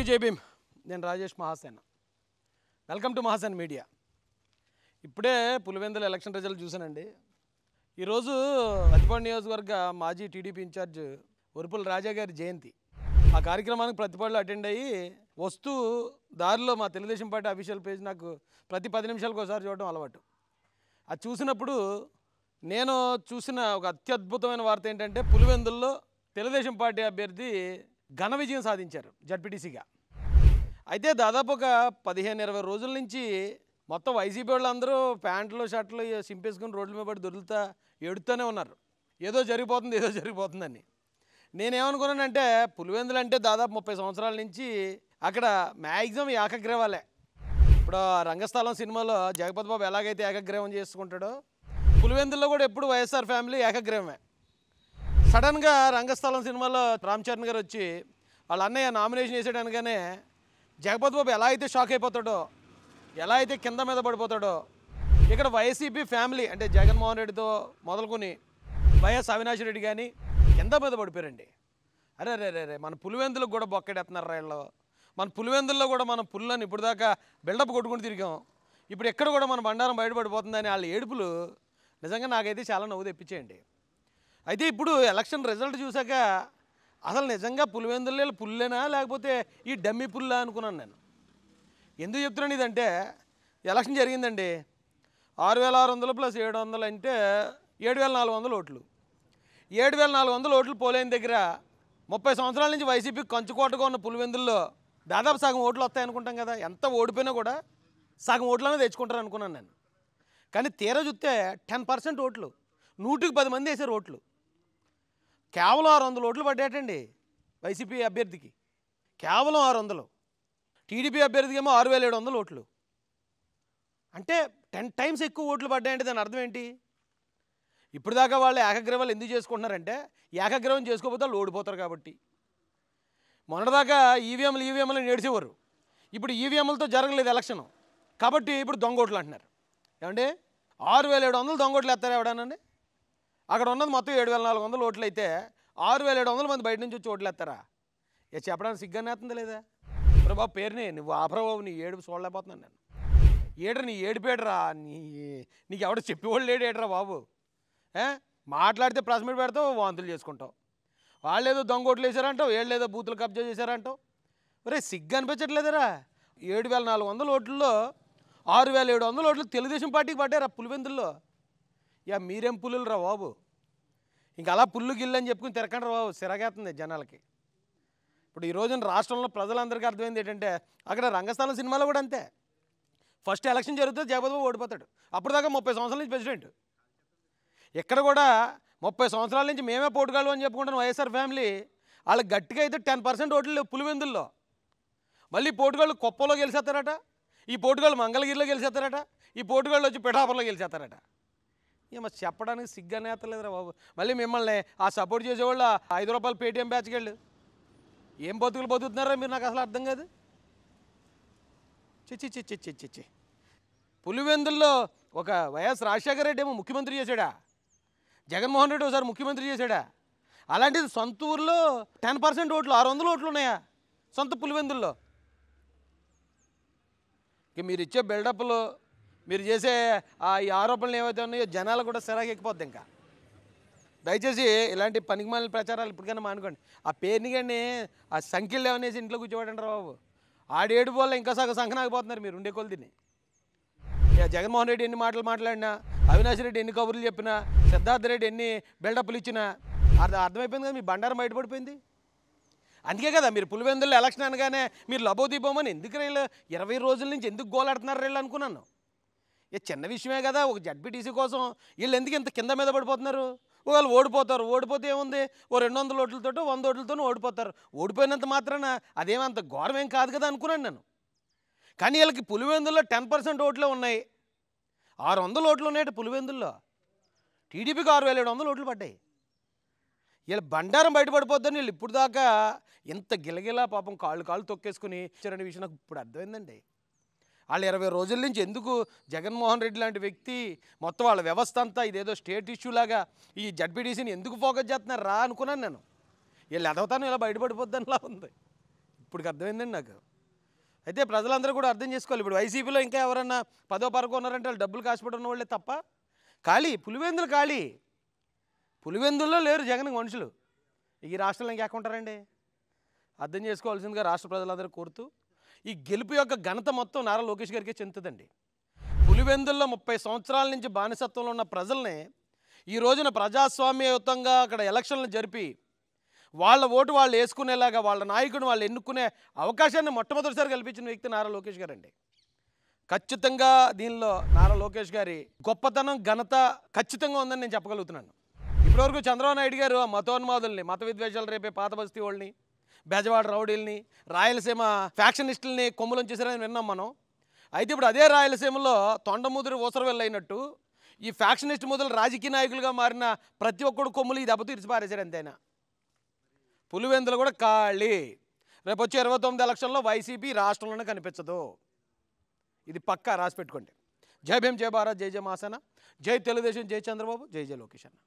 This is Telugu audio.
అందరికీ జై భీమ్. నేను Rajesh Mahasena. Welcome to Mahasena media. ఇప్పుడే పులివెందుల ఎలక్షన్ రిజల్ట్ చూశానండి. ఈరోజు ప్రతిపాడు నియోజకవర్గ మాజీ టీడీపీ ఇన్ఛార్జ్ వరుపుల రాజా గారి జయంతి. ఆ కార్యక్రమానికి ప్రతిపాడులో అటెండ్ అయ్యి వస్తూ దారిలో మా తెలుగుదేశం పార్టీ అఫీషియల్ పేజ్ నాకు ప్రతి 10 నిమిషాలకు ఒకసారి చూడడం అలవాటు. అది చూసినప్పుడు నేను చూసిన ఒక అత్యద్భుతమైన వార్త ఏంటంటే, పులివెందుల్లో తెలుగుదేశం పార్టీ అభ్యర్థి ఘన విజయం సాధించారు జడ్పీటీసీగా. అయితే దాదాపు ఒక 15-20 రోజుల నుంచి మొత్తం వైసీపీ వాళ్ళందరూ ప్యాంట్లు షర్ట్లు సింపేసుకుని రోడ్ల మీద పడి దొరుకుతా ఎడుతూనే ఉన్నారు, ఏదో జరిగిపోతుందని. నేనేమనుకున్నానంటే, పులివెందులు అంటే దాదాపు 30 సంవత్సరాల నుంచి అక్కడ మ్యాక్సిమం ఏకగ్రీవాలే. ఇప్పుడు రంగస్థలం సినిమాలో జగపతి బాబు ఎలాగైతే ఏకగ్రీవం చేసుకుంటాడో, పులివెందుల్లో కూడా ఎప్పుడు వైఎస్ఆర్ ఫ్యామిలీ ఏకగ్రీవమే. సడన్గా రంగస్థలం సినిమాలో రామ్ చరణ్ గారు వచ్చి వాళ్ళ అన్నయ్య నామినేషన్ వేసేయడానికనే జగపతి బాబు ఎలా అయితే షాక్ అయిపోతాడో, ఎలా అయితే కింద మీద పడిపోతాడో, ఇక్కడ వైసీపీ ఫ్యామిలీ అంటే జగన్మోహన్ రెడ్డితో మొదలుకొని వైఎస్ అవినాష్ రెడ్డి కానీ కింద మీద పడిపోయారండి. అరే మన పులివెందులకు కూడా బొక్కడెత్తున్నారు రైళ్ళు. మన పులివెందుల్లో కూడా మనం పుల్లని ఇప్పుడు దాకా బిల్డప్ కొట్టుకుని తిరిగాం, ఇప్పుడు ఎక్కడ కూడా మన బండారం బయటపడిపోతుందని వాళ్ళ ఏడుపులు నిజంగా నాకైతే చాలా నవ్వు తెప్పించేయండి. అయితే ఇప్పుడు ఎలక్షన్ రిజల్ట్ చూశాక అసలు నిజంగా పులివెందుల్లో పుల్లేనా లేకపోతే ఈ డమ్మీ పుల్లా అనుకున్నాను నేను. ఎందుకు చెప్తున్నాను ఇదంటే, ఎలక్షన్ జరిగిందండి, 6,600 + 700 అంటే 7,400 ఓట్లు. 7,400 ఓట్లు పోలేని దగ్గర 30 సంవత్సరాల నుంచి వైసీపీ కంచుకోటగా ఉన్న పులివెందుల్లో దాదాపు సగం ఓట్లు వస్తాయి అనుకుంటాం కదా. ఎంత ఓడిపోయినా కూడా సగం ఓట్లనే తెచ్చుకుంటారు అనుకున్నాను నేను. కానీ తీరా చూస్తే 10% ఓట్లు, 100కి 10 మంది వేసారు ఓట్లు. కేవలం 600 ఓట్లు పడ్డాయటండి వైసీపీ అభ్యర్థికి, కేవలం 600. టీడీపీ అభ్యర్థికి ఏమో 6,700 ఓట్లు. అంటే 10 టైమ్స్ ఎక్కువ ఓట్లు పడ్డాయంటే దాని అర్థం ఏంటి? ఇప్పుడు దాకా వాళ్ళు ఏకగ్రీవాలు ఎందుకు చేసుకుంటున్నారంటే, ఏకగ్రీవం చేసుకోకపోతే వాళ్ళు ఓడిపోతారు కాబట్టి. మొన్నటిదాకా ఈవీఎంలు నేడిచేవారు, ఇప్పుడు ఈవీఎంలతో జరగలేదు ఎలక్షన్ కాబట్టి ఇప్పుడు దొంగ ఓట్లు అంటున్నారు. ఏమంటే 6,700 దొంగ ఓట్లు వేస్తారు ఎవడానండి? అక్కడ ఉన్నది మొత్తం 7,400 ఓట్లు అయితే 6,700 మంది బయట నుంచి వచ్చి ఓట్లు వేస్తారా? చెప్పడానికి సిగ్గానేస్తుంది లేదా? బాబు పేరుని నువ్వు ఆపరబాబు, నీ ఏడుపు చూడలేకపోతున్నాను నేను. నీ ఏడుపేడరా, నీకు ఎవడో చెప్పేవాళ్ళు ఏడేటరా బాబు. మాట్లాడితే ప్రెస్ మీట్ పెడతావు, వాంతులు చేసుకుంటావు. వాళ్ళు ఏదో దొంగ ఓట్లు వేసారంటావు, వీళ్ళు ఏదో బూతులు కబ్జా చేశారంటావు. ఒరే సిగ్గు అనిపించట్లేదురా? 7,400 ఓట్లలో 6,700 ఓట్లు తెలుగుదేశం పార్టీకి పడ్డారా పులివెందుల్లో. మీరేం పుల్లులు రా బాబు, ఇంక అలా పుల్లు గిల్లు అని చెప్పుకుని తిరగండి రా బాబు, సిరగేస్తుంది జనాలకి. ఇప్పుడు ఈ రోజున రాష్ట్రంలో ప్రజలందరికీ అర్థమైంది ఏంటంటే, అక్కడ రంగస్థలం సినిమాలో కూడా అంతే. ఫస్ట్ ఎలక్షన్ జరుగుతుంది, జగపతి బాబు ఓడిపోతాడు. అప్పుడు దాకా 30 సంవత్సరాల నుంచి ప్రెసిడెంట్. ఇక్కడ కూడా 30 సంవత్సరాల నుంచి మేమే పోటుగాళ్ళు అని చెప్పుకుంటున్న వైఎస్ఆర్ ఫ్యామిలీ వాళ్ళకి గట్టిగా అయితే 10% ఓట్లు పులివెందుల్లో. మళ్ళీ పోటుగాళ్ళు కుప్పలో గెలిచేస్తారట, ఈ పోటుగాళ్ళు మంగళగిరిలో గెలిచేస్తారట, ఈ పోటుగాళ్ళు వచ్చి పిఠాపురంలో గెలిచేస్తారట. ఏమో చెప్పడానికి సిగ్గనేతలేదురా బాబు. మళ్ళీ మిమ్మల్ని ఆ సపోర్ట్ చేసేవాళ్ళు ₹5 పేటీఎం బ్యాచ్కి వెళ్ళు ఏం బతుకుతున్నారా మీరు, నాకు అసలు అర్థం కాదు. చిచ్చి పులివెందుల్లో ఒక వైఎస్ రాజశేఖర రెడ్డి ఏమో ముఖ్యమంత్రి చేశాడా, జగన్మోహన్ రెడ్డి ఒకసారి ముఖ్యమంత్రి చేశాడా? అలాంటిది సొంత ఊర్లో 10% ఓట్లు, 600 ఓట్లు ఉన్నాయా సొంత పులివెందుల్లో? ఇక మీరు ఇచ్చే బిల్డప్లు, మీరు చేసే ఈ ఆరోపణలు ఏవైతే ఉన్నాయో జనాలు కూడా సిరాకు ఎక్కిపోద్ది. ఇంకా దయచేసి ఇలాంటి పనికిమాలిన ప్రచారాలు ఇప్పటికైనా మానుకోండి. ఆ పేరుని కానీ ఆ సంఖ్యలు ఏమనేసి ఇంట్లో కూర్చోబడండి బాబు. ఆడేడు వల్ల ఇంకా సంకనాకపోతున్నారు మీరు ఉండే కొలిదిని. జగన్మోహన్ రెడ్డి ఎన్ని మాటలు మాట్లాడినా, అవినాష్ రెడ్డి ఎన్ని కబుర్లు చెప్పినా, సిద్ధార్థ రెడ్డి ఎన్ని బిల్డప్లు ఇచ్చినా అర్థమైపోయింది కదా, మీ బండారం బయటపడిపోయింది. అందుకే కదా మీరు పులివెందుల్లో ఎలక్షన్ అనగానే మీరు లబోదీపోమని ఎందుకు రైళ్ళు 20 రోజుల నుంచి ఎందుకు గోలాడుతున్నారు రైళ్ళు అనుకున్నాను. చిన్న విషయమే కదా, ఒక జడ్పీటీసీ కోసం వీళ్ళు ఎందుకు ఇంత కింద మీద పడిపోతున్నారు? వాళ్ళు ఓడిపోతారు, ఓడిపోతే ఏముంది, 200 ఓట్లతో 100 ఓట్లతో ఓడిపోతారు. ఓడిపోయినంత మాత్రాన అదేమంత ఘోరమేం కాదు కదా అనుకున్నాను నేను. కానీ వీళ్ళకి పులివెందుల్లో 10% ఓట్లే ఉన్నాయి, 600 ఓట్లు ఉన్నాయి పులివెందుల్లో. టీడీపీకి 6,700 ఓట్లు పడ్డాయి. వీళ్ళ బండారం బయటపడిపోద్దని వీళ్ళు ఇప్పుడు దాకా ఇంత గిలగిలా పాపం కాళ్ళు తొక్కేసుకుని ఇచ్చారనే విషయం నాకు ఇప్పుడు అర్థమైందండి. వాళ్ళు 20 రోజుల నుంచి ఎందుకు జగన్మోహన్ రెడ్డి లాంటి వ్యక్తి మొత్తం వాళ్ళ వ్యవస్థ అంతా ఇదేదో స్టేట్ ఇష్యూ లాగా ఈ జడ్పీటీసీని ఎందుకు ఫోకస్ చేస్తున్నారు రా అనుకున్నాను నేను. వీళ్ళు ఎదవుతాను ఇలా బయటపడిపోద్దనిలా ఉంది. ఇప్పుడు అర్థమైందండి నాకు. అయితే ప్రజలందరూ కూడా అర్థం చేసుకోవాలి. ఇప్పుడు వైసీపీలో ఇంకా ఎవరన్నా పదో పరకో ఉన్నారంటే వాళ్ళు డబ్బులు కాసిపడి ఉన్న వాళ్ళే తప్ప ఖాళీ పులివెందులు ఖాళీ. పులివెందుల్లో లేరు జగన్ మనుషులు. ఈ రాష్ట్రంలో ఇంకెక్కుంటారండి. అర్థం చేసుకోవాల్సిందిగా రాష్ట్ర ప్రజలందరూ కోరుతూ, ఈ గెలుపు యొక్క ఘనత మొత్తం నారా లోకేష్ గారికి చెందుతుందండి. పులివెందుల్లో 30 సంవత్సరాల నుంచి బానిసత్వంలో ఉన్న ప్రజల్ని ఈ రోజున ప్రజాస్వామ్యయుతంగా అక్కడ ఎలక్షన్లు జరిపి వాళ్ళ ఓటు వాళ్ళు వేసుకునేలాగా వాళ్ళ నాయకుడిని వాళ్ళు ఎన్నుకునే అవకాశాన్ని మొట్టమొదటిసారి కల్పించిన వ్యక్తి నారా లోకేష్ గారండి. ఖచ్చితంగా దీనిలో నారా లోకేష్ గారి గొప్పతనం ఘనత ఖచ్చితంగా ఉందని నేను చెప్పగలుగుతున్నాను. ఇప్పటివరకు చంద్రబాబు నాయుడు గారు ఆ మతోన్మాదుల్ని, మత విద్వేషాలు రేపే పాత బస్తీ వాళ్ళని, బెజవాడ రౌడీల్ని, రాయలసీమ ఫ్యాక్షనిస్టుల్ని కొమ్ములను చేశారని విన్నాం మనం. అయితే ఇప్పుడు అదే రాయలసీమలో తొండముదురు ఊసరవెల్లి అయినట్టు ఈ ఫ్యాక్షనిస్ట్ మొదలు రాజకీయ నాయకులుగా మారిన ప్రతి ఒక్కడు కొమ్ములు ఈ దెబ్బతో ఇరిచిపారేశారు అంతేనా. పులివెందులు కూడా ఖాళీ. రేపు వచ్చే 29 ఎలక్షన్లో వైసీపీ రాష్ట్రంలోనే కనిపించదు. ఇది పక్కా రాసి పెట్టుకోండి. జై భీమ్, జై భారత్, జై జై మహాసేన, జై తెలుగుదేశం, జై చంద్రబాబు, జై జై లోకేష్ అన్న.